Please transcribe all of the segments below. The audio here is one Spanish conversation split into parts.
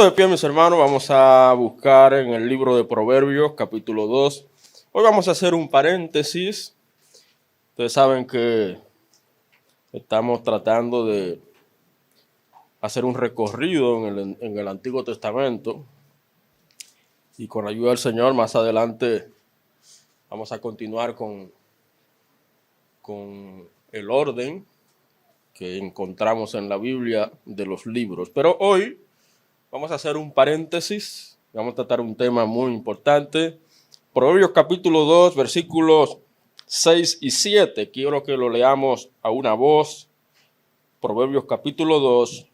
Puesto de pie, mis hermanos, vamos a buscar en el libro de Proverbios, capítulo 2. Hoy vamos a hacer un paréntesis. Ustedes saben que estamos tratando de hacer un recorrido en el Antiguo Testamento. Y con la ayuda del Señor, más adelante vamos a continuar con el orden que encontramos en la Biblia de los libros. Pero hoy vamos a hacer un paréntesis, vamos a tratar un tema muy importante. Proverbios capítulo 2, versículos 6 y 7. Quiero que lo leamos a una voz. Proverbios capítulo 2,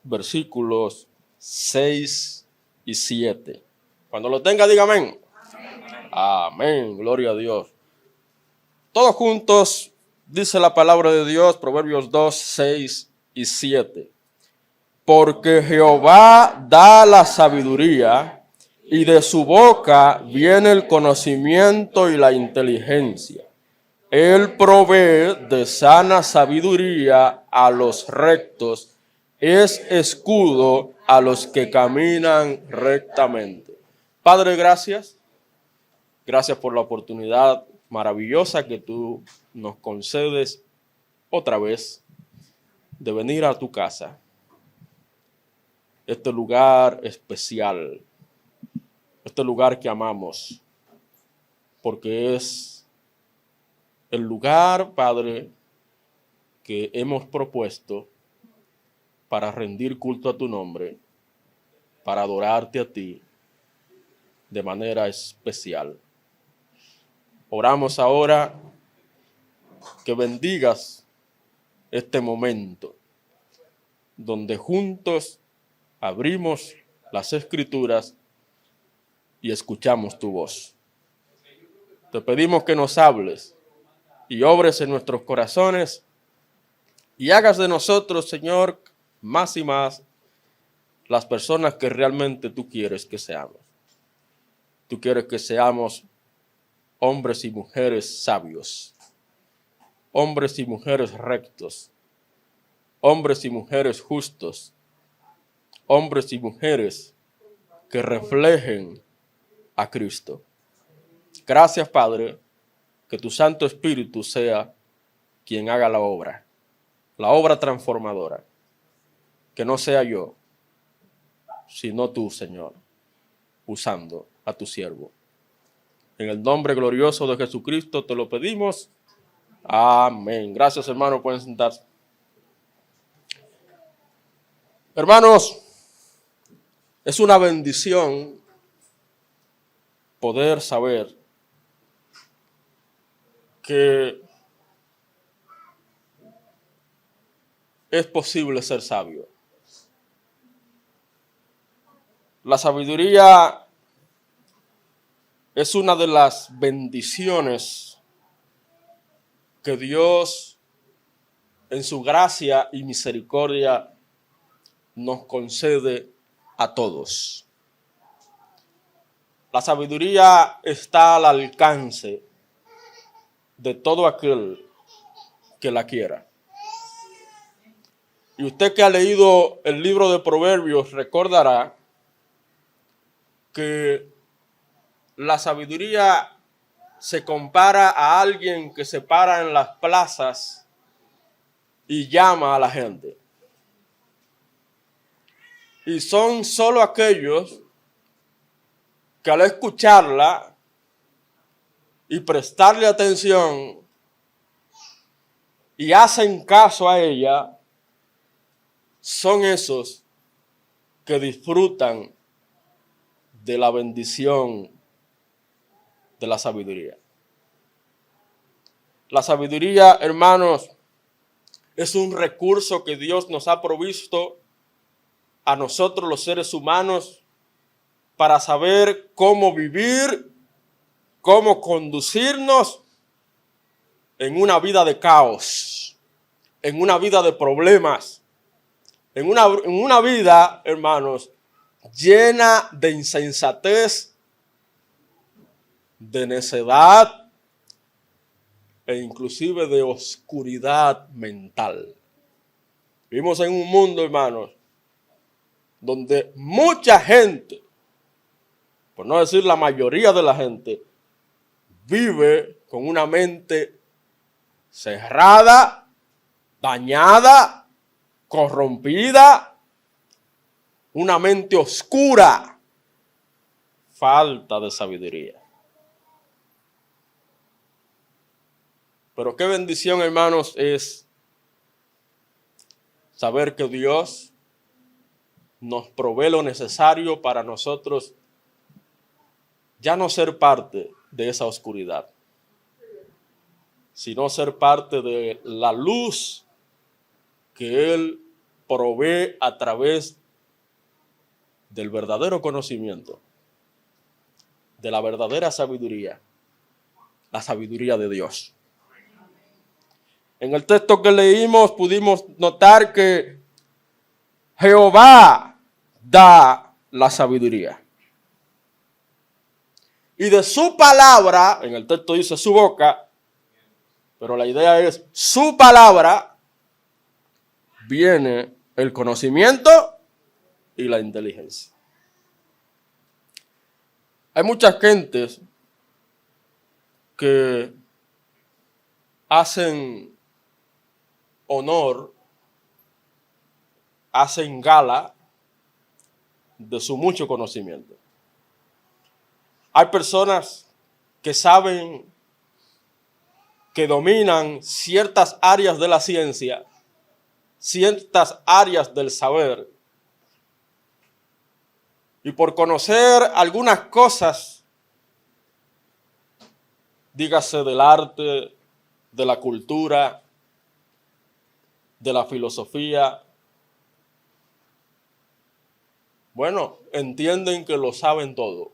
versículos 6 y 7. Cuando lo tenga, diga amén. Amén, gloria a Dios. Todos juntos, dice la palabra de Dios, Proverbios 2, 6 y 7. Porque Jehová da la sabiduría, y de su boca viene el conocimiento y la inteligencia. Él provee de sana sabiduría a los rectos, es escudo a los que caminan rectamente. Padre, gracias. Gracias por la oportunidad maravillosa que tú nos concedes otra vez de venir a tu casa. Este lugar especial, este lugar que amamos, porque es el lugar, Padre, que hemos propuesto para rendir culto a tu nombre, para adorarte a ti de manera especial. Oramos ahora que bendigas este momento donde juntos abrimos las Escrituras y escuchamos tu voz. Te pedimos que nos hables y obres en nuestros corazones y hagas de nosotros, Señor, más y más las personas que realmente tú quieres que seamos. Tú quieres que seamos hombres y mujeres sabios, hombres y mujeres rectos, hombres y mujeres justos, hombres y mujeres que reflejen a Cristo. Gracias, Padre, que tu Santo Espíritu sea quien haga la obra transformadora. Que no sea yo, sino tú, Señor, usando a tu siervo. En el nombre glorioso de Jesucristo te lo pedimos. Amén. Gracias, hermanos. Pueden sentarse. Hermanos, es una bendición poder saber que es posible ser sabio. La sabiduría es una de las bendiciones que Dios en su gracia y misericordia nos concede a todos. La sabiduría está al alcance de todo aquel que la quiera. Y usted que ha leído el libro de Proverbios recordará que la sabiduría se compara a alguien que se para en las plazas y llama a la gente. Y son solo aquellos que al escucharla y prestarle atención y hacen caso a ella, son esos que disfrutan de la bendición de la sabiduría. La sabiduría, hermanos, es un recurso que Dios nos ha provisto a nosotros los seres humanos para saber cómo vivir, cómo conducirnos en una vida de caos, en una vida de problemas, en una vida, hermanos, llena de insensatez, de necedad e inclusive de oscuridad mental. Vivimos en un mundo, hermanos, donde mucha gente, por no decir la mayoría de la gente, vive con una mente cerrada, dañada, corrompida, una mente oscura, falta de sabiduría. Pero qué bendición, hermanos, es saber que Dios nos provee lo necesario para nosotros ya no ser parte de esa oscuridad, sino ser parte de la luz que Él provee a través del verdadero conocimiento, de la verdadera sabiduría, la sabiduría de Dios. En el texto que leímos pudimos notar que Jehová da la sabiduría. Y de su palabra, en el texto dice su boca, pero la idea es su palabra, viene el conocimiento y la inteligencia. Hay muchas gentes que hacen honor, hacen gala de su mucho conocimiento. Hay personas que saben, que dominan ciertas áreas de la ciencia, ciertas áreas del saber, y por conocer algunas cosas, dígase del arte, de la cultura, de la filosofía, bueno, entienden que lo saben todo.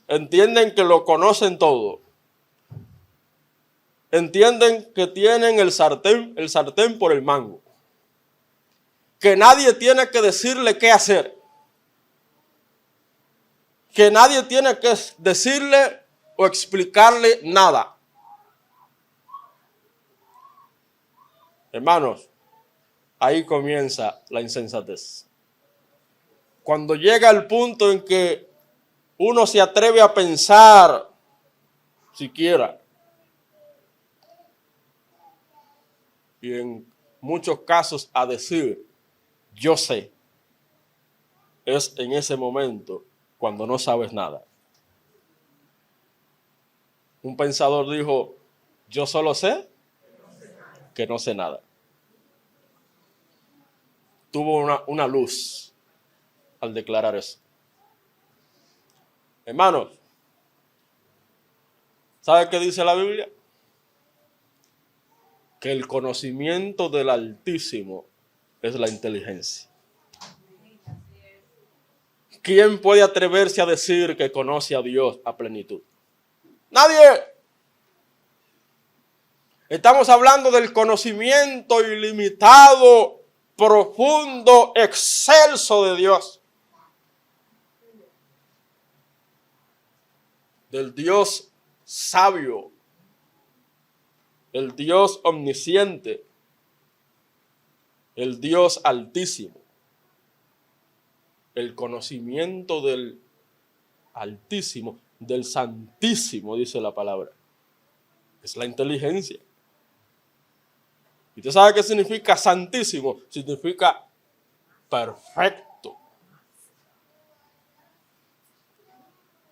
Entienden que lo conocen todo. Entienden que tienen el sartén por el mango. Que nadie tiene que decirle qué hacer. Que nadie tiene que decirle o explicarle nada. Hermanos, ahí comienza la insensatez. Cuando llega el punto en que uno se atreve a pensar siquiera, y en muchos casos a decir, yo sé, es en ese momento cuando no sabes nada. Un pensador dijo, yo solo sé que no sé nada. Tuvo una luz al declarar eso. Hermanos, ¿sabe qué dice la Biblia? Que el conocimiento del Altísimo es la inteligencia. ¿Quién puede atreverse a decir que conoce a Dios a plenitud? Nadie. Estamos hablando del conocimiento ilimitado, profundo, excelso de Dios. Del Dios sabio, el Dios omnisciente, el Dios altísimo. El conocimiento del Altísimo, del Santísimo, dice la palabra. Es la inteligencia. ¿Y usted sabe qué significa santísimo? Significa perfecto.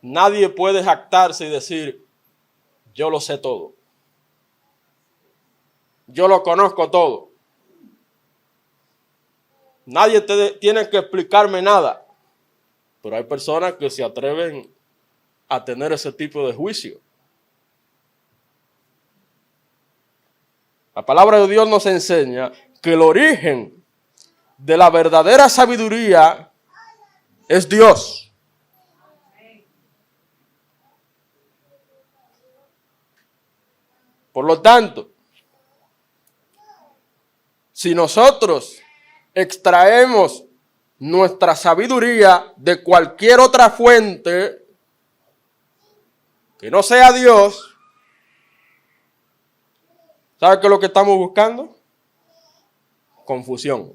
Nadie puede jactarse y decir, yo lo sé todo. Yo lo conozco todo. Nadie tiene que explicarme nada. Pero hay personas que se atreven a tener ese tipo de juicio. La palabra de Dios nos enseña que el origen de la verdadera sabiduría es Dios. Por lo tanto, si nosotros extraemos nuestra sabiduría de cualquier otra fuente que no sea Dios, ¿sabe qué es lo que estamos buscando? Confusión.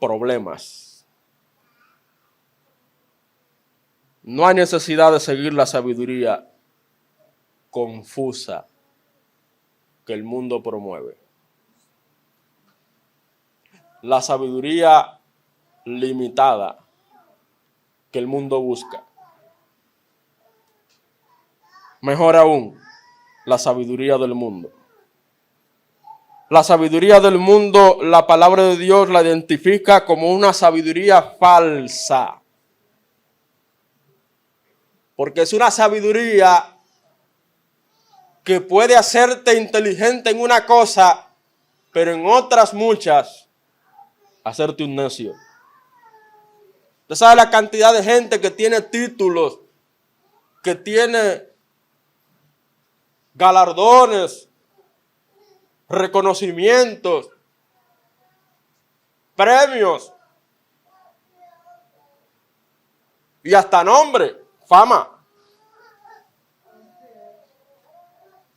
problemas. No hay necesidad de seguir la sabiduría confusa que el mundo promueve. La sabiduría limitada que el mundo busca. Mejor aún, la sabiduría del mundo. La sabiduría del mundo, la palabra de Dios la identifica como una sabiduría falsa. Porque es una sabiduría que puede hacerte inteligente en una cosa, pero en otras muchas, hacerte un necio. Usted sabe la cantidad de gente que tiene títulos, que tiene galardones, reconocimientos, premios y hasta nombre, fama.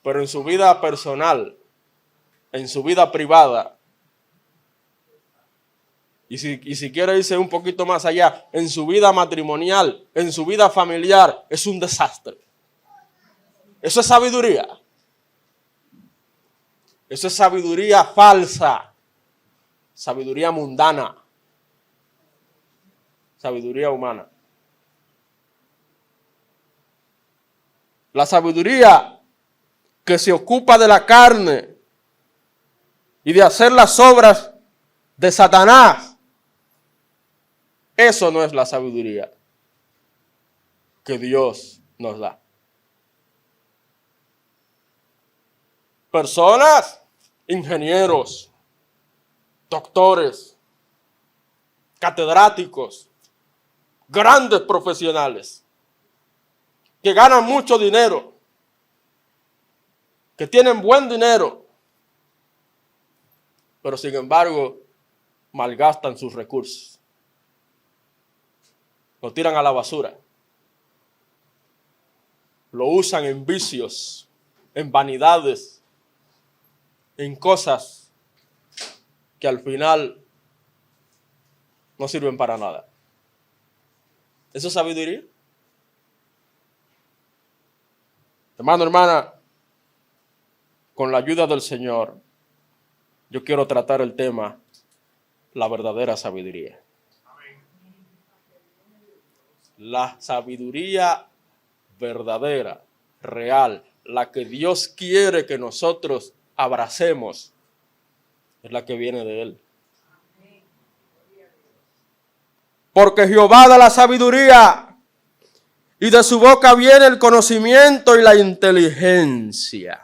Pero en su vida personal, en su vida privada, y si quiere irse un poquito más allá, en su vida matrimonial, en su vida familiar, es un desastre. Eso es sabiduría. Eso es sabiduría falsa, sabiduría mundana, sabiduría humana. La sabiduría que se ocupa de la carne y de hacer las obras de Satanás, eso no es la sabiduría que Dios nos da. Personas, ingenieros, doctores, catedráticos, grandes profesionales, que ganan mucho dinero, que tienen buen dinero, pero sin embargo malgastan sus recursos, lo tiran a la basura, lo usan en vicios, en vanidades, en cosas que al final no sirven para nada. ¿Eso es sabiduría? Hermano, hermana, con la ayuda del Señor, yo quiero tratar el tema, la verdadera sabiduría. La sabiduría verdadera, real, la que Dios quiere que nosotros abracemos, es la que viene de Él. Porque Jehová da la sabiduría, y de su boca viene el conocimiento y la inteligencia.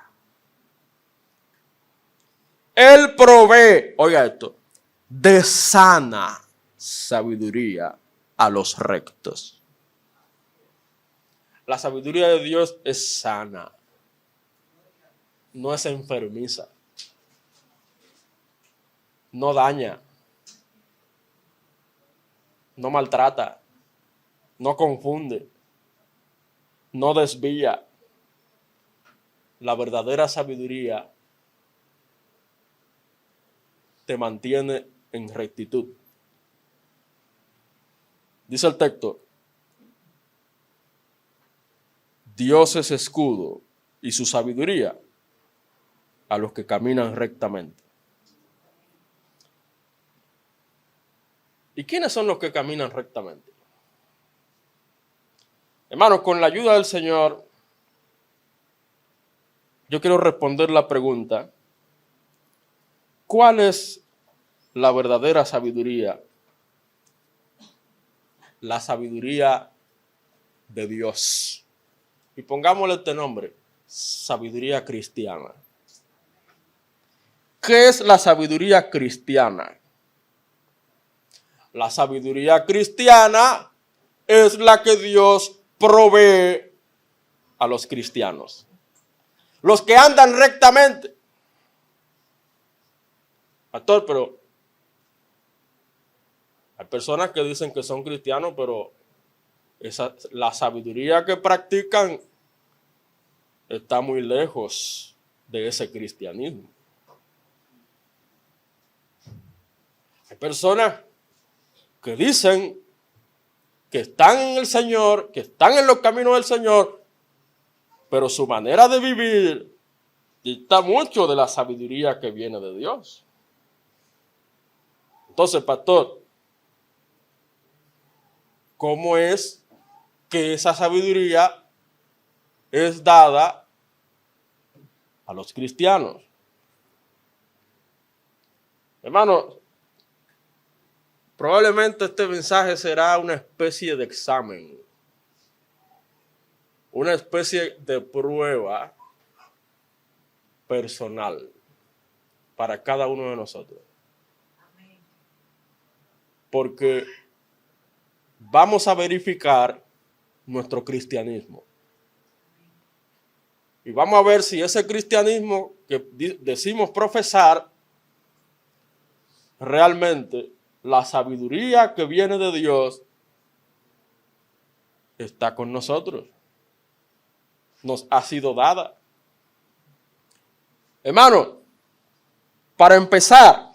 Él provee, oiga esto, de sana sabiduría a los rectos. La sabiduría de Dios es sana, no es enfermiza, no daña, no maltrata, no confunde, no desvía. La verdadera sabiduría te mantiene en rectitud. Dice el texto, Dios es escudo y su sabiduría a los que caminan rectamente. ¿Y quiénes son los que caminan rectamente? Hermanos, con la ayuda del Señor, yo quiero responder la pregunta, ¿cuál es la verdadera sabiduría? La sabiduría de Dios. Y pongámosle este nombre, sabiduría cristiana. ¿Qué es la sabiduría cristiana? La sabiduría cristiana es la que Dios provee a los cristianos. Los que andan rectamente. Pastor, pero hay personas que dicen que son cristianos, pero la sabiduría que practican está muy lejos de ese cristianismo. Hay personas que dicen que están en el Señor, que están en los caminos del Señor, pero su manera de vivir dicta mucho de la sabiduría que viene de Dios. Entonces, pastor, ¿cómo es que esa sabiduría es dada a los cristianos? Hermano, probablemente este mensaje será una especie de examen, una especie de prueba personal para cada uno de nosotros. Porque vamos a verificar nuestro cristianismo. Y vamos a ver si ese cristianismo que decimos profesar, realmente la sabiduría que viene de Dios está con nosotros. Nos ha sido dada. Hermano, para empezar,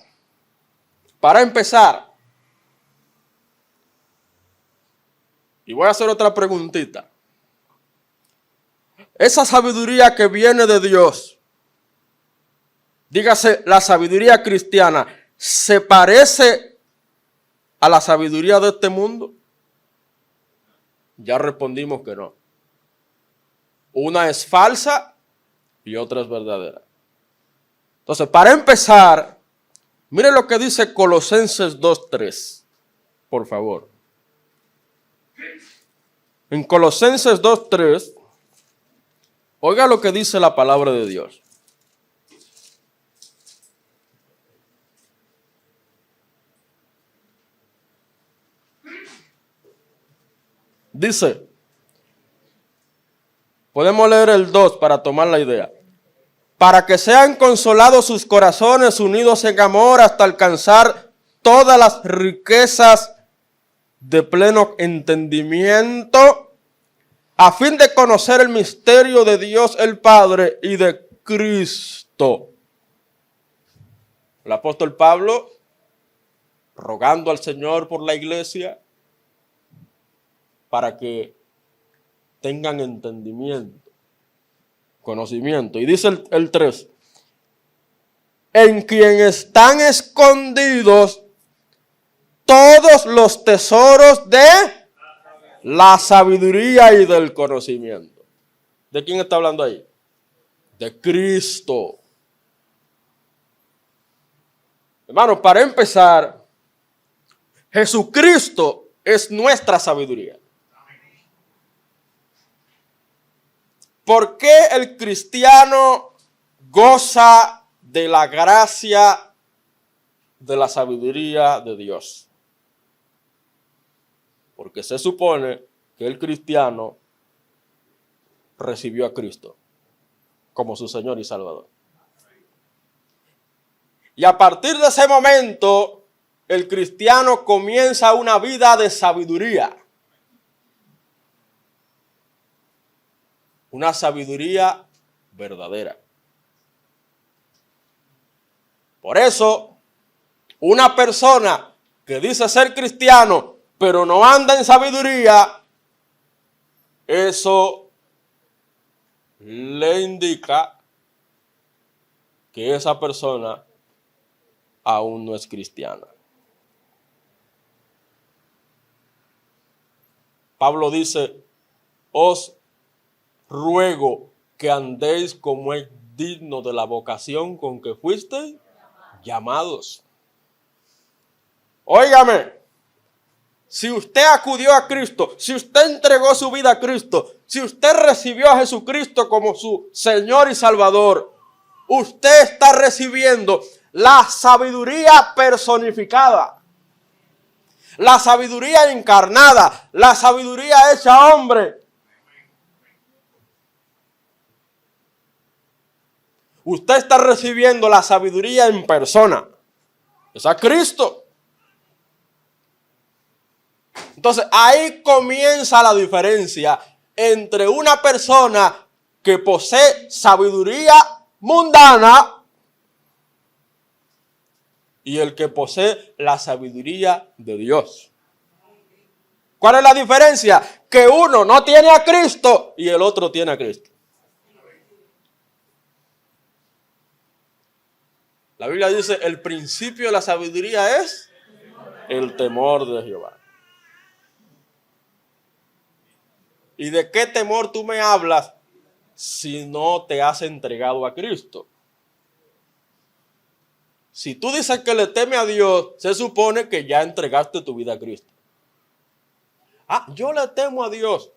y voy a hacer otra preguntita. Esa sabiduría que viene de Dios, dígase la sabiduría cristiana, ¿se parece a la sabiduría de este mundo? Ya respondimos que no. Una es falsa y otra es verdadera. Entonces, para empezar, mire lo que dice Colosenses 2:3, por favor. En Colosenses 2:3, oiga lo que dice la palabra de Dios. Dice, podemos leer el 2 para tomar la idea. Para que sean consolados sus corazones unidos en amor hasta alcanzar todas las riquezas de pleno entendimiento, a fin de conocer el misterio de Dios el Padre y de Cristo. El apóstol Pablo, rogando al Señor por la iglesia, para que tengan entendimiento, conocimiento. Y dice el 3, en quien están escondidos todos los tesoros de la sabiduría y del conocimiento. ¿De quién está hablando ahí? De Cristo. Hermano, para empezar, Jesucristo es nuestra sabiduría. ¿Por qué el cristiano goza de la gracia de la sabiduría de Dios? Porque se supone que el cristiano recibió a Cristo como su Señor y Salvador. Y a partir de ese momento, el cristiano comienza una vida de sabiduría. Una sabiduría verdadera. Por eso, una persona que dice ser cristiano, pero no anda en sabiduría, eso le indica que esa persona aún no es cristiana. Pablo dice, os ruego que andéis como es digno de la vocación con que fuisteis llamados. Óigame, si usted acudió a Cristo, si usted entregó su vida a Cristo, si usted recibió a Jesucristo como su Señor y Salvador, usted está recibiendo la sabiduría personificada, la sabiduría encarnada, la sabiduría hecha hombre. Usted está recibiendo la sabiduría en persona. Es a Cristo. Entonces ahí comienza la diferencia entre una persona que posee sabiduría mundana y el que posee la sabiduría de Dios. ¿Cuál es la diferencia? Que uno no tiene a Cristo y el otro tiene a Cristo. La Biblia dice, el principio de la sabiduría es el temor de Jehová. ¿Y de qué temor tú me hablas si no te has entregado a Cristo? Si tú dices que le teme a Dios, se supone que ya entregaste tu vida a Cristo. Ah, yo le temo a Dios.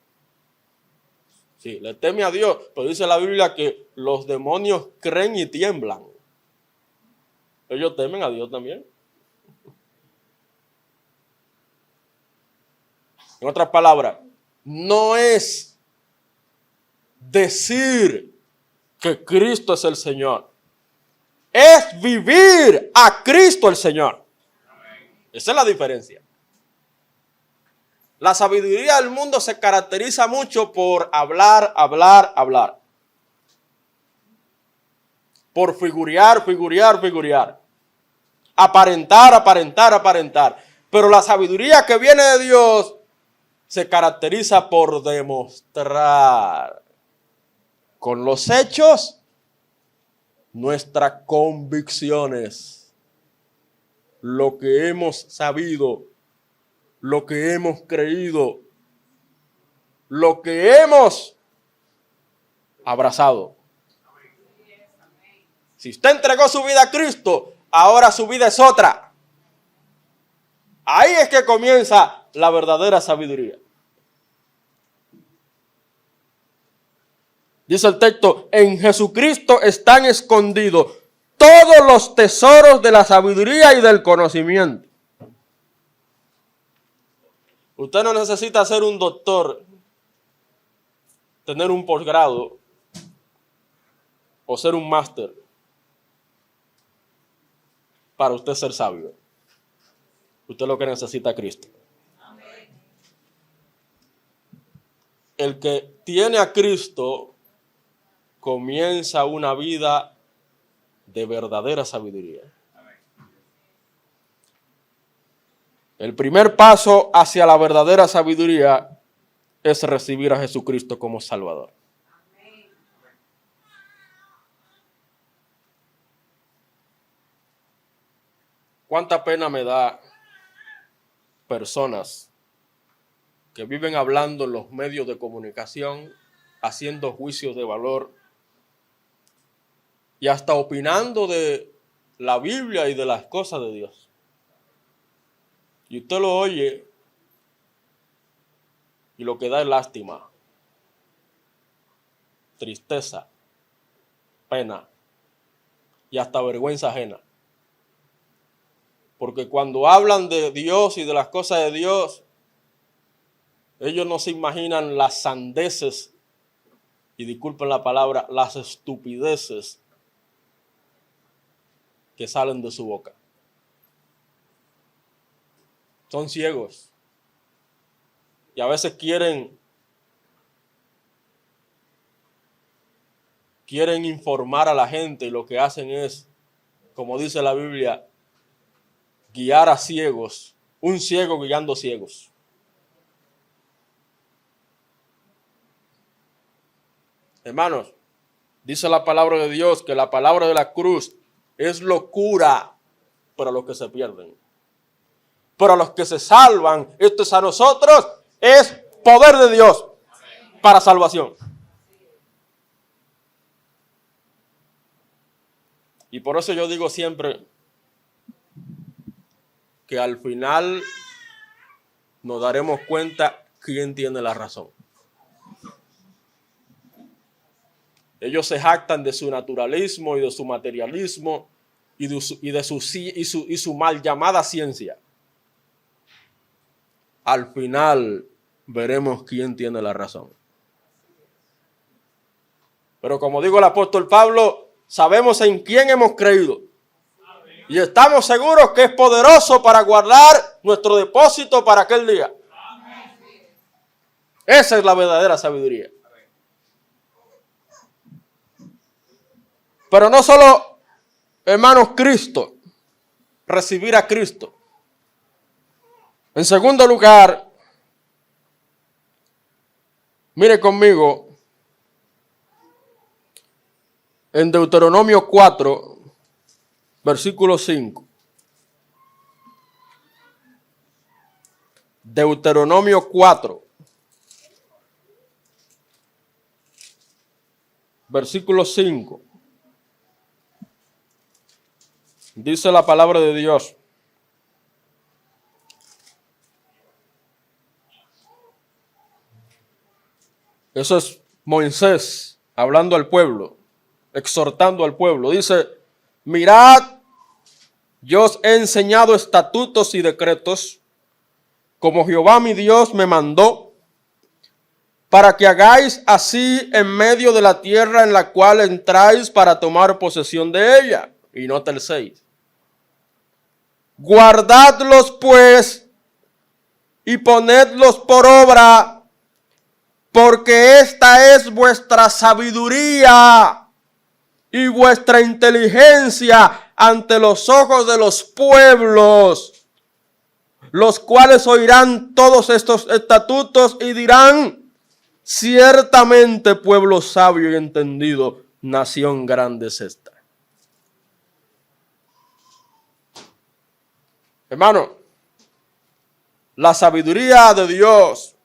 Sí, le teme a Dios, pero dice la Biblia que los demonios creen y tiemblan. Ellos temen a Dios también. En otras palabras, no es decir que Cristo es el Señor. Es vivir a Cristo el Señor. Esa es la diferencia. La sabiduría del mundo se caracteriza mucho por hablar. Por figurear. Aparentar. Pero la sabiduría que viene de Dios se caracteriza por demostrar con los hechos nuestras convicciones, lo que hemos sabido, lo que hemos creído, lo que hemos abrazado. Si usted entregó su vida a Cristo, ahora su vida es otra. Ahí es que comienza la verdadera sabiduría. Dice el texto, en Jesucristo están escondidos todos los tesoros de la sabiduría y del conocimiento. Usted no necesita ser un doctor, tener un posgrado o ser un máster para usted ser sabio. Usted lo que necesita es Cristo. El que tiene a Cristo comienza una vida de verdadera sabiduría. El primer paso hacia la verdadera sabiduría es recibir a Jesucristo como Salvador. ¿Cuánta pena me da personas que viven hablando en los medios de comunicación, haciendo juicios de valor y hasta opinando de la Biblia y de las cosas de Dios? Y usted lo oye y lo que da es lástima, tristeza, pena y hasta vergüenza ajena. Porque cuando hablan de Dios y de las cosas de Dios, ellos no se imaginan las sandeces, y disculpen la palabra, las estupideces que salen de su boca. Son ciegos. Y a veces quieren informar a la gente y lo que hacen es, como dice la Biblia, guiar a ciegos, un ciego guiando ciegos. Hermanos, dice la palabra de Dios que la palabra de la cruz es locura para los que se pierden. Pero a los que se salvan, esto es a nosotros, es poder de Dios para salvación. Y por eso yo digo siempre que al final nos daremos cuenta quién tiene la razón. Ellos se jactan de su naturalismo y de su materialismo y su mal llamada ciencia. Al final veremos quién tiene la razón. Pero como dijo el apóstol Pablo, sabemos en quién hemos creído. Y estamos seguros que es poderoso para guardar nuestro depósito para aquel día. Esa es la verdadera sabiduría. Pero no solo, hermanos, Cristo, recibir a Cristo. En segundo lugar, Mire conmigo en Deuteronomio 4, versículo 5. Deuteronomio 4, versículo 5. Dice la palabra de Dios: eso es Moisés hablando al pueblo, exhortando al pueblo. Dice: mirad, yo os he enseñado estatutos y decretos, como Jehová mi Dios me mandó, para que hagáis así en medio de la tierra en la cual entráis para tomar posesión de ella. Y nota el 6. Guardadlos pues y ponedlos por obra, porque esta es vuestra sabiduría y vuestra inteligencia ante los ojos de los pueblos, los cuales oirán todos estos estatutos y dirán: ciertamente pueblo sabio y entendido, nación grande es esta. Hermano, la sabiduría de Dios,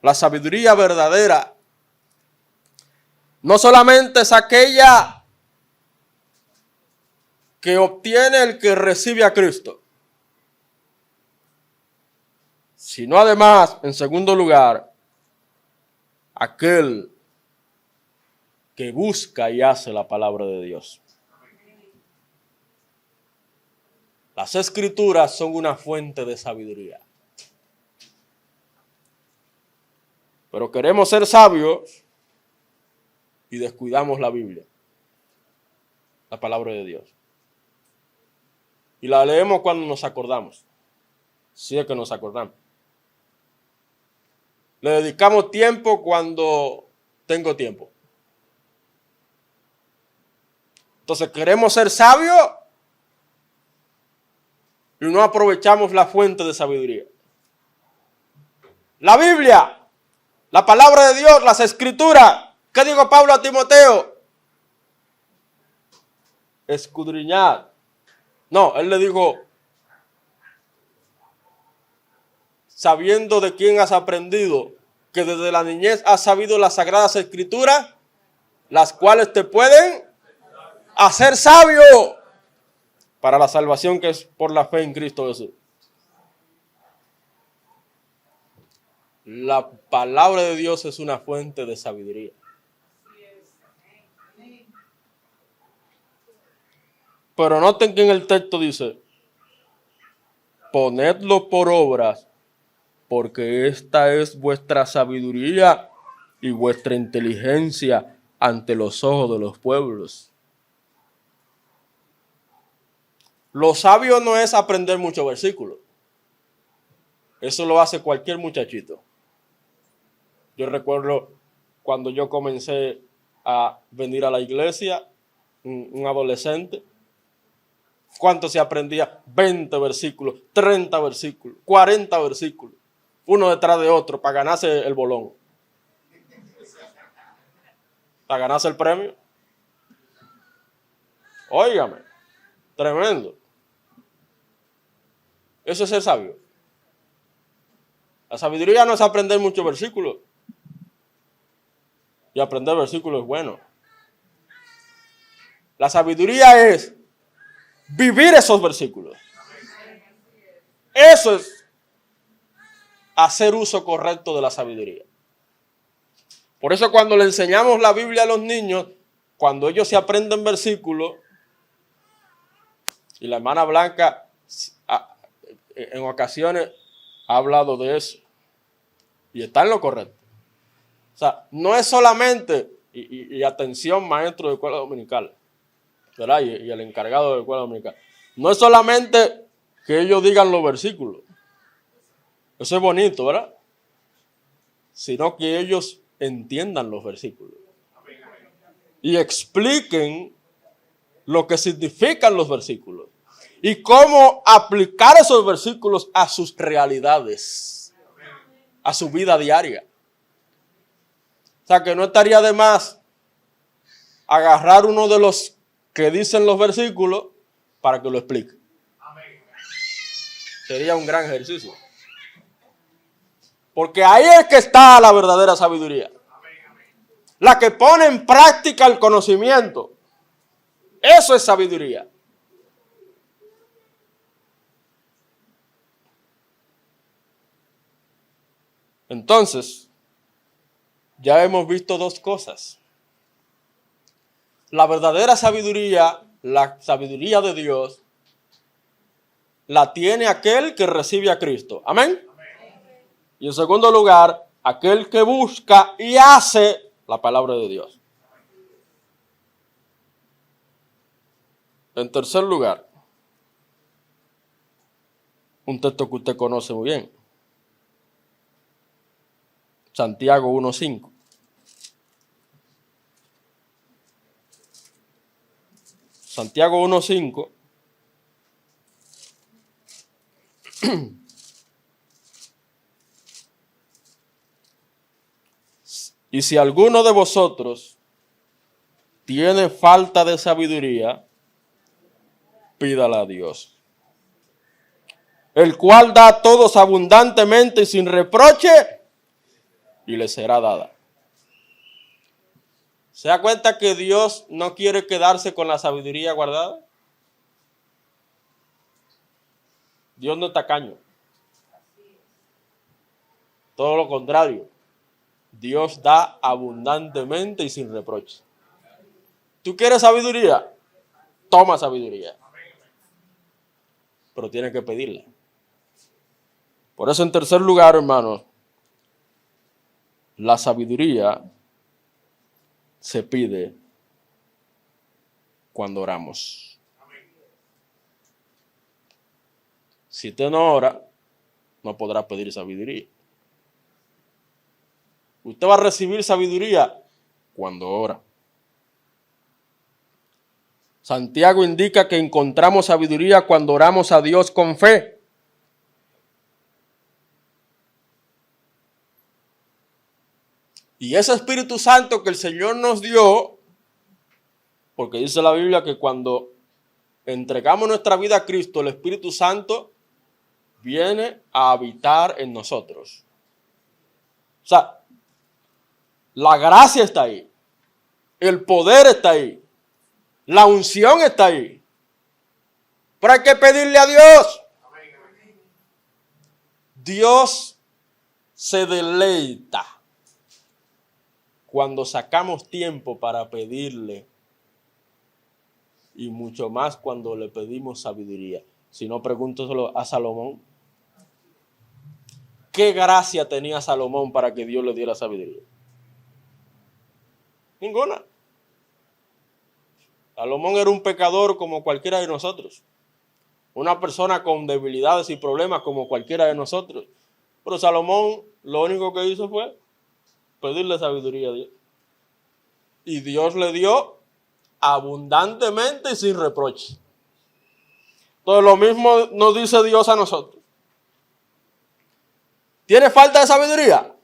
la sabiduría verdadera, no solamente es aquella que obtiene el que recibe a Cristo, sino además, en segundo lugar, aquel que busca y hace la palabra de Dios. Las Escrituras son una fuente de sabiduría. Pero queremos ser sabios y descuidamos la Biblia, la palabra de Dios. Y la leemos cuando nos acordamos, si es que nos acordamos. Le dedicamos tiempo cuando tengo tiempo. Entonces queremos ser sabios y no aprovechamos la fuente de sabiduría. La Biblia, la palabra de Dios, las Escrituras. ¿Qué dijo Pablo a Timoteo? Escudriñad. No, él le dijo: sabiendo de quién has aprendido, que desde la niñez has sabido las sagradas Escrituras, las cuales te pueden hacer sabio para la salvación que es por la fe en Cristo Jesús. La palabra de Dios es una fuente de sabiduría. Pero noten que en el texto dice: ponedlo por obras, porque esta es vuestra sabiduría y vuestra inteligencia ante los ojos de los pueblos. Lo sabio no es aprender muchos versículos. Eso lo hace cualquier muchachito. Yo recuerdo cuando yo comencé a venir a la iglesia, un adolescente, ¿cuánto se aprendía? 20 versículos, 30 versículos, 40 versículos, uno detrás de otro para ganarse el bolón, para ganarse el premio. Óigame, tremendo. Eso es ser sabio. La sabiduría no es aprender muchos versículos. Y aprender versículos es bueno. La sabiduría es vivir esos versículos. Eso es hacer uso correcto de la sabiduría. Por eso cuando le enseñamos la Biblia a los niños, cuando ellos se aprenden versículos, y la hermana Blanca en ocasiones ha hablado de eso, y está en lo correcto. O sea, no es solamente, y atención maestro de escuela dominical, ¿verdad? Y el encargado de escuela dominical, no es solamente que ellos digan los versículos, eso es bonito, ¿verdad? Sino que ellos entiendan los versículos y expliquen lo que significan los versículos y cómo aplicar esos versículos a sus realidades, a su vida diaria. O sea, que no estaría de más agarrar uno de los que dicen los versículos para que lo explique. Sería un gran ejercicio. Porque ahí es que está la verdadera sabiduría. La que pone en práctica el conocimiento. Eso es sabiduría. Entonces, ya hemos visto dos cosas. La verdadera sabiduría, la sabiduría de Dios, la tiene aquel que recibe a Cristo. Amén. Y en segundo lugar, aquel que busca y hace la palabra de Dios. En tercer lugar, un texto que usted conoce muy bien. Santiago 1:5. Santiago 1:5. Y si alguno de vosotros tiene falta de sabiduría, pídala a Dios, el cual da a todos abundantemente y sin reproche, y le será dada. ¿Se da cuenta que Dios no quiere quedarse con la sabiduría guardada? Dios no es tacaño. Todo lo contrario. Dios da abundantemente y sin reproche. ¿Tú quieres sabiduría? Toma sabiduría. Pero tienes que pedirla. Por eso, en tercer lugar, hermanos, la sabiduría se pide cuando oramos. Si usted no ora, no podrá pedir sabiduría. Usted va a recibir sabiduría cuando ora. Santiago indica que encontramos sabiduría cuando oramos a Dios con fe. Y ese Espíritu Santo que el Señor nos dio, porque dice la Biblia que cuando entregamos nuestra vida a Cristo, el Espíritu Santo viene a habitar en nosotros. O sea, la gracia está ahí, el poder está ahí, la unción está ahí. Pero hay que pedirle a Dios. Dios se deleita cuando sacamos tiempo para pedirle, y mucho más cuando le pedimos sabiduría. Si no, pregúnteselo a Salomón. ¿Qué gracia tenía Salomón para que Dios le diera sabiduría? Ninguna. Salomón era un pecador como cualquiera de nosotros. Una persona con debilidades y problemas como cualquiera de nosotros. Pero Salomón lo único que hizo fue pedirle sabiduría a Dios. Y Dios le dio abundantemente y sin reproche. Entonces lo mismo nos dice Dios a nosotros. ¿Tienes falta de sabiduría?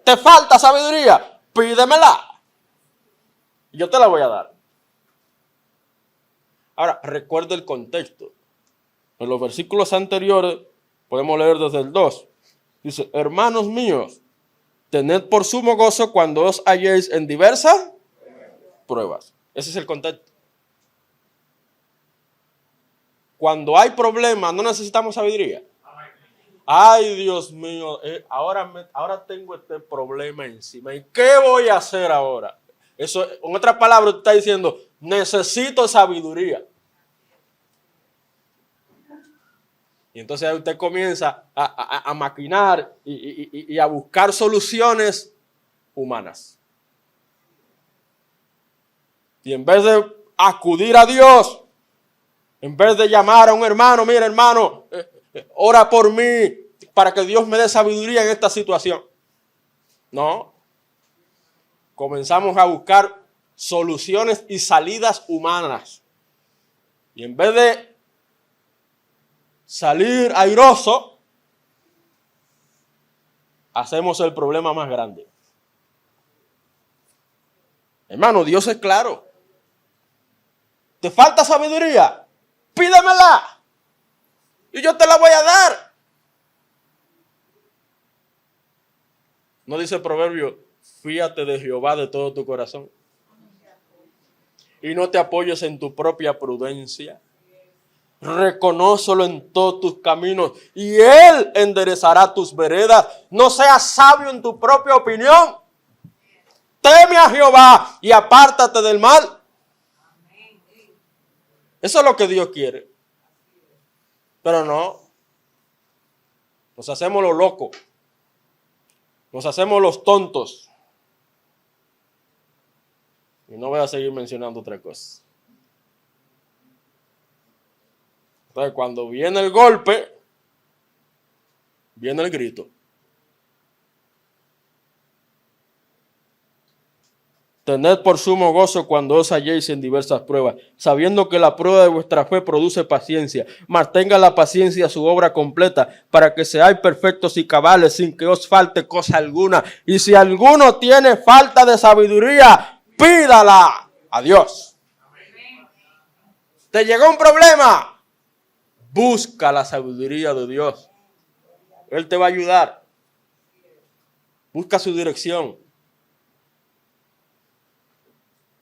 ¿Te falta sabiduría? Pídemela. Yo te la voy a dar. Ahora, recuerda el contexto. En los versículos anteriores podemos leer desde el 2. Dice, hermanos míos, tened por sumo gozo cuando os halléis en diversas pruebas. Ese es el contexto. Cuando hay problemas, no necesitamos sabiduría. Ay, Dios mío, ahora tengo este problema encima. ¿Y qué voy a hacer ahora? Eso, en otras palabras, usted está diciendo, necesito sabiduría. Y entonces usted comienza a maquinar y a buscar soluciones humanas. Y en vez de acudir a Dios, en vez de llamar a un hermano, mira hermano, ora por mí para que Dios me dé sabiduría en esta situación. No. Comenzamos a buscar soluciones y salidas humanas. Y en vez de salir airoso, hacemos el problema más grande. Hermano, Dios es claro. ¿Te falta sabiduría? Pídemela y yo te la voy a dar. No dice el proverbio, fíate de Jehová de todo tu corazón y no te apoyes en tu propia prudencia. Reconócelo en todos tus caminos y Él enderezará tus veredas. No seas sabio en tu propia opinión. Teme a Jehová y apártate del mal. Eso es lo que Dios quiere. Pero no. Nos hacemos los locos. Nos hacemos los tontos. Y no voy a seguir mencionando otra cosa. Entonces, cuando viene el golpe, viene el grito. Tened por sumo gozo cuando os halléis en diversas pruebas, sabiendo que la prueba de vuestra fe produce paciencia. Mas tenga la paciencia su obra completa, para que seáis perfectos y cabales, sin que os falte cosa alguna. Y si alguno tiene falta de sabiduría, pídala a Dios. ¿Te llegó un problema? Busca la sabiduría de Dios. Él te va a ayudar. Busca su dirección.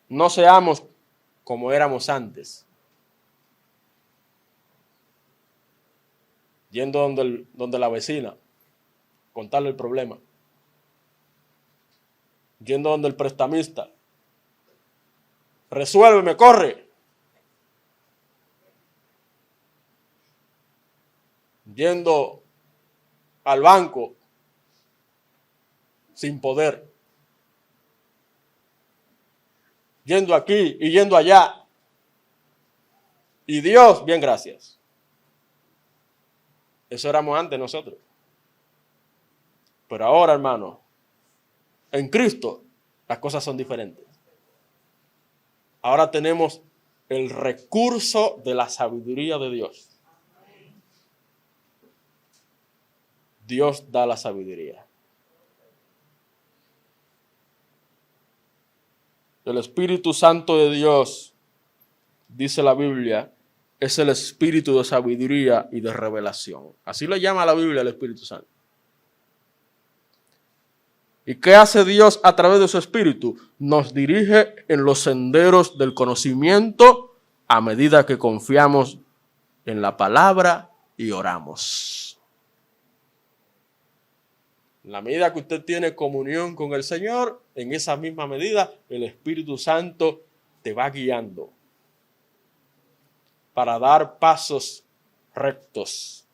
No seamos como éramos antes. Yendo donde la vecina, contarle el problema. Yendo donde el prestamista. Resuélveme, corre. Yendo al banco sin poder. Yendo aquí y yendo allá. Y Dios, bien, gracias. Eso éramos antes nosotros. Pero ahora, hermano, en Cristo las cosas son diferentes. Ahora tenemos el recurso de la sabiduría de Dios. Dios da la sabiduría. El Espíritu Santo de Dios, dice la Biblia, es el espíritu de sabiduría y de revelación. Así lo llama la Biblia el Espíritu Santo. ¿Y qué hace Dios a través de su Espíritu? Nos dirige en los senderos del conocimiento a medida que confiamos en la palabra y oramos. En la medida que usted tiene comunión con el Señor, en esa misma medida el Espíritu Santo te va guiando para dar pasos rectos,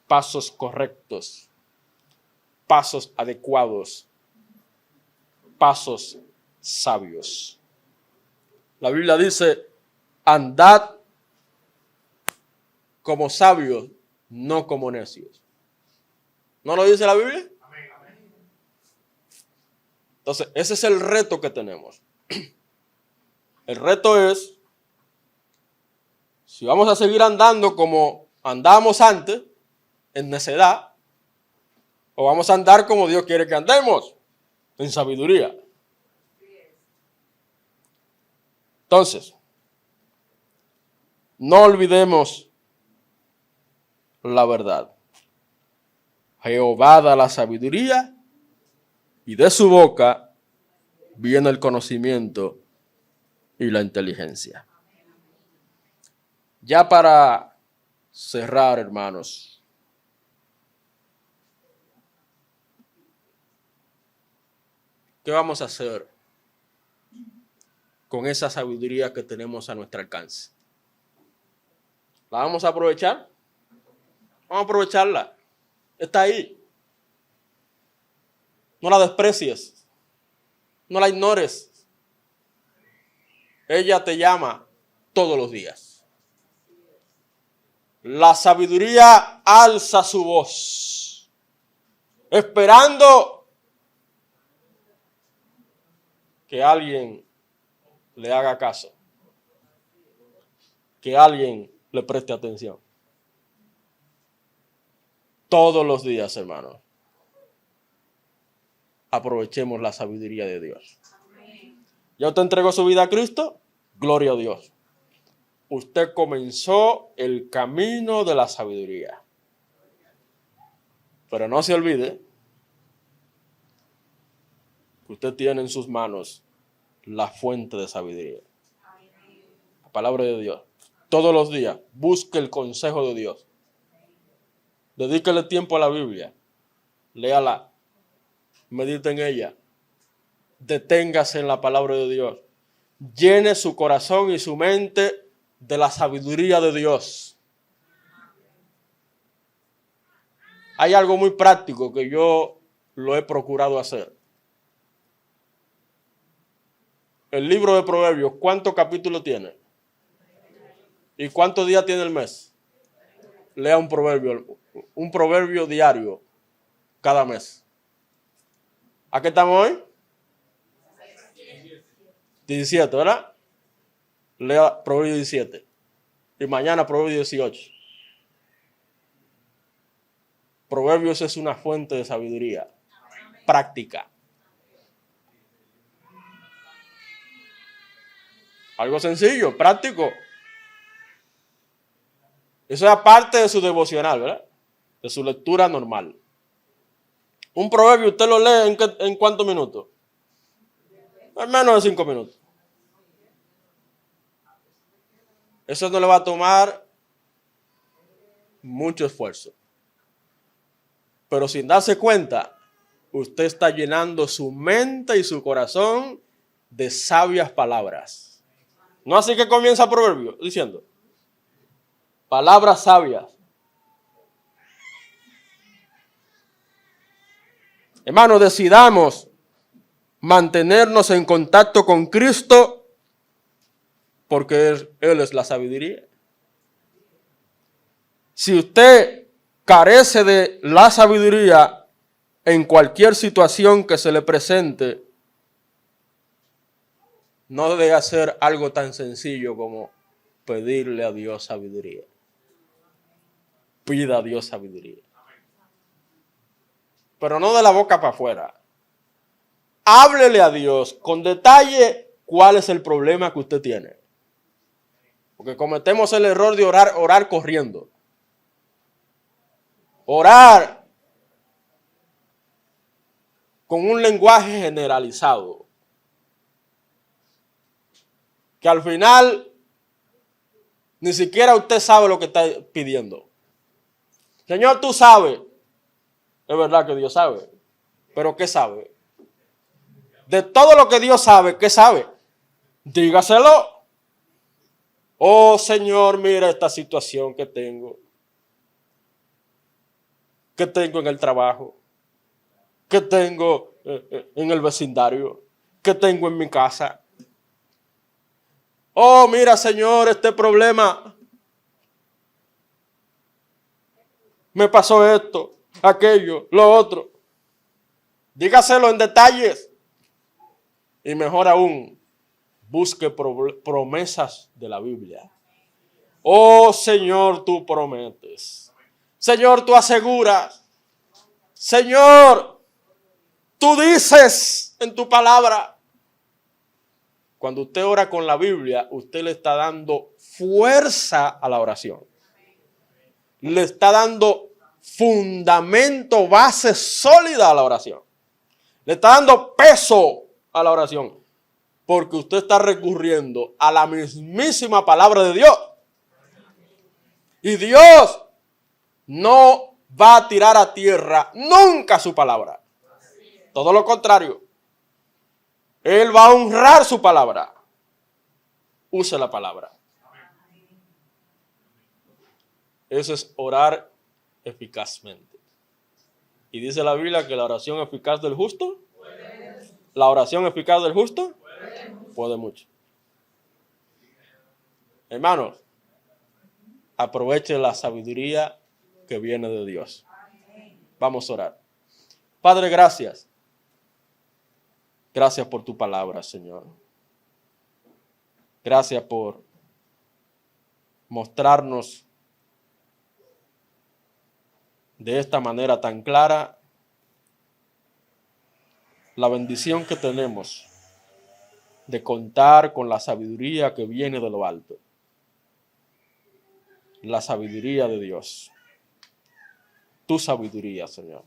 pasos correctos, pasos adecuados, pasos sabios. La Biblia dice, andad como sabios, no como necios. ¿No lo dice la Biblia? Entonces, ese es el reto que tenemos. El reto es, si vamos a seguir andando como andábamos antes, en necedad, o vamos a andar como Dios quiere que andemos, en sabiduría. Entonces, no olvidemos la verdad. Jehová da la sabiduría y de su boca viene el conocimiento y la inteligencia. Ya para cerrar, hermanos, ¿qué vamos a hacer con esa sabiduría que tenemos a nuestro alcance? ¿La vamos a aprovechar? Vamos a aprovecharla. Está ahí. No la desprecies. No la ignores. Ella te llama todos los días. La sabiduría alza su voz, esperando que alguien le haga caso, que alguien le preste atención. Todos los días, hermanos, aprovechemos la sabiduría de Dios. ¿Ya usted entregó su vida a Cristo? Gloria a Dios. Usted comenzó el camino de la sabiduría. Pero no se olvide que usted tiene en sus manos la fuente de sabiduría. La palabra de Dios. Todos los días busque el consejo de Dios. Dedíquele tiempo a la Biblia. Léala. Medite en ella. Deténgase en la palabra de Dios. Llene su corazón y su mente de la sabiduría de Dios. Hay algo muy práctico que yo lo he procurado hacer. El libro de Proverbios, ¿cuántos capítulos tiene? ¿Y cuántos días tiene el mes? Lea un proverbio diario cada mes. ¿A qué estamos hoy? 17, ¿verdad? Lea Proverbio 17. Y mañana Proverbio 18. Proverbios es una fuente de sabiduría práctica. Algo sencillo, práctico. Eso es aparte de su devocional, ¿verdad? De su lectura normal. Un proverbio usted lo lee ¿en cuántos minutos? En menos de 5 minutos. Eso no le va a tomar mucho esfuerzo. Pero sin darse cuenta, usted está llenando su mente y su corazón de sabias palabras. ¿No así que comienza Proverbio diciendo? Palabras sabias. Hermanos, decidamos mantenernos en contacto con Cristo porque Él es la sabiduría. Si usted carece de la sabiduría en cualquier situación que se le presente, no debe hacer algo tan sencillo como pedirle a Dios sabiduría. Pida a Dios sabiduría. Pero no de la boca para afuera. Háblele a Dios con detalle cuál es el problema que usted tiene. Porque cometemos el error de orar corriendo. Orar con un lenguaje generalizado. Que al final ni siquiera usted sabe lo que está pidiendo. Señor, tú sabes. Es verdad que Dios sabe. Pero ¿qué sabe? De todo lo que Dios sabe, ¿qué sabe? Dígaselo. Oh Señor, mira esta situación que tengo. Que tengo en el trabajo. Que tengo en el vecindario. Que tengo en mi casa. Oh, mira, Señor, este problema. Me pasó esto, aquello, lo otro. Dígaselo en detalles. Y mejor aún, busque promesas de la Biblia. Oh, Señor, tú prometes. Señor, tú aseguras. Señor, tú dices en tu palabra. Cuando usted ora con la Biblia, usted le está dando fuerza a la oración. Le está dando fundamento, base sólida a la oración. Le está dando peso a la oración. Porque usted está recurriendo a la mismísima palabra de Dios. Y Dios no va a tirar a tierra nunca su palabra. Todo lo contrario. Él va a honrar su palabra. Use la palabra. Eso es orar eficazmente. Y dice la Biblia que la oración eficaz del justo, la oración eficaz del justo, puede mucho. Hermanos, aproveche la sabiduría que viene de Dios. Vamos a orar. Padre, gracias. Gracias por tu palabra, Señor. Gracias por mostrarnos de esta manera tan clara la bendición que tenemos de contar con la sabiduría que viene de lo alto. La sabiduría de Dios. Tu sabiduría, Señor.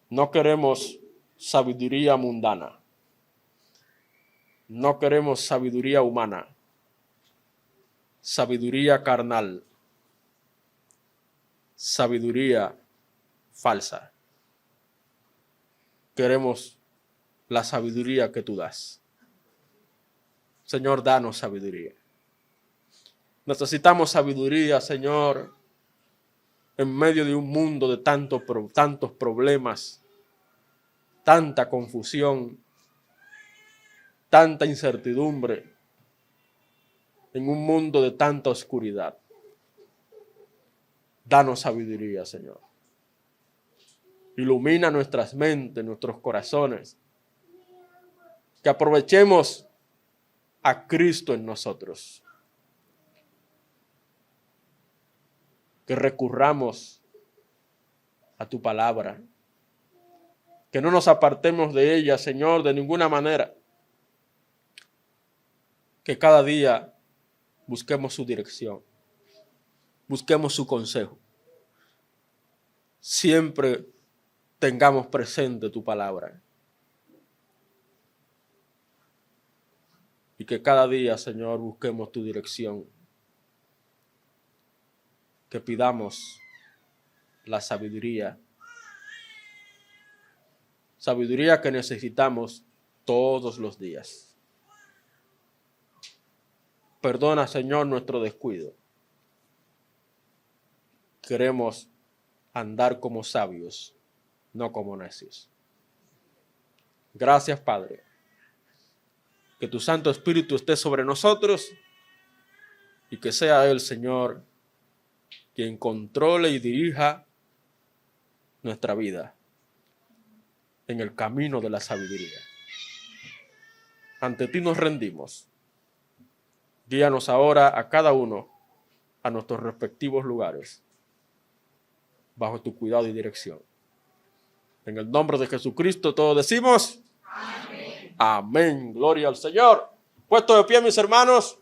No queremos sabiduría mundana. No queremos sabiduría humana. Sabiduría carnal. Sabiduría falsa. Queremos la sabiduría que tú das. Señor, danos sabiduría. Necesitamos sabiduría, Señor, en medio de un mundo de tantos problemas, tanta confusión, tanta incertidumbre, en un mundo de tanta oscuridad. Danos sabiduría, Señor. Ilumina nuestras mentes, nuestros corazones. Que aprovechemos a Cristo en nosotros. Que recurramos a tu palabra. Que no nos apartemos de ella, Señor, de ninguna manera. Que cada día busquemos su dirección. Busquemos su consejo. Siempre tengamos presente tu palabra. Y que cada día, Señor, busquemos tu dirección. Que pidamos la sabiduría. Sabiduría que necesitamos todos los días. Perdona, Señor, nuestro descuido. Queremos andar como sabios, no como necios. Gracias, Padre. Que tu Santo Espíritu esté sobre nosotros y que sea Él, Señor, quien controle y dirija nuestra vida en el camino de la sabiduría. Ante ti nos rendimos. Guíanos ahora a cada uno a nuestros respectivos lugares, bajo tu cuidado y dirección. En el nombre de Jesucristo todos decimos amén. Amén. Gloria al Señor. Puesto de pie, mis hermanos.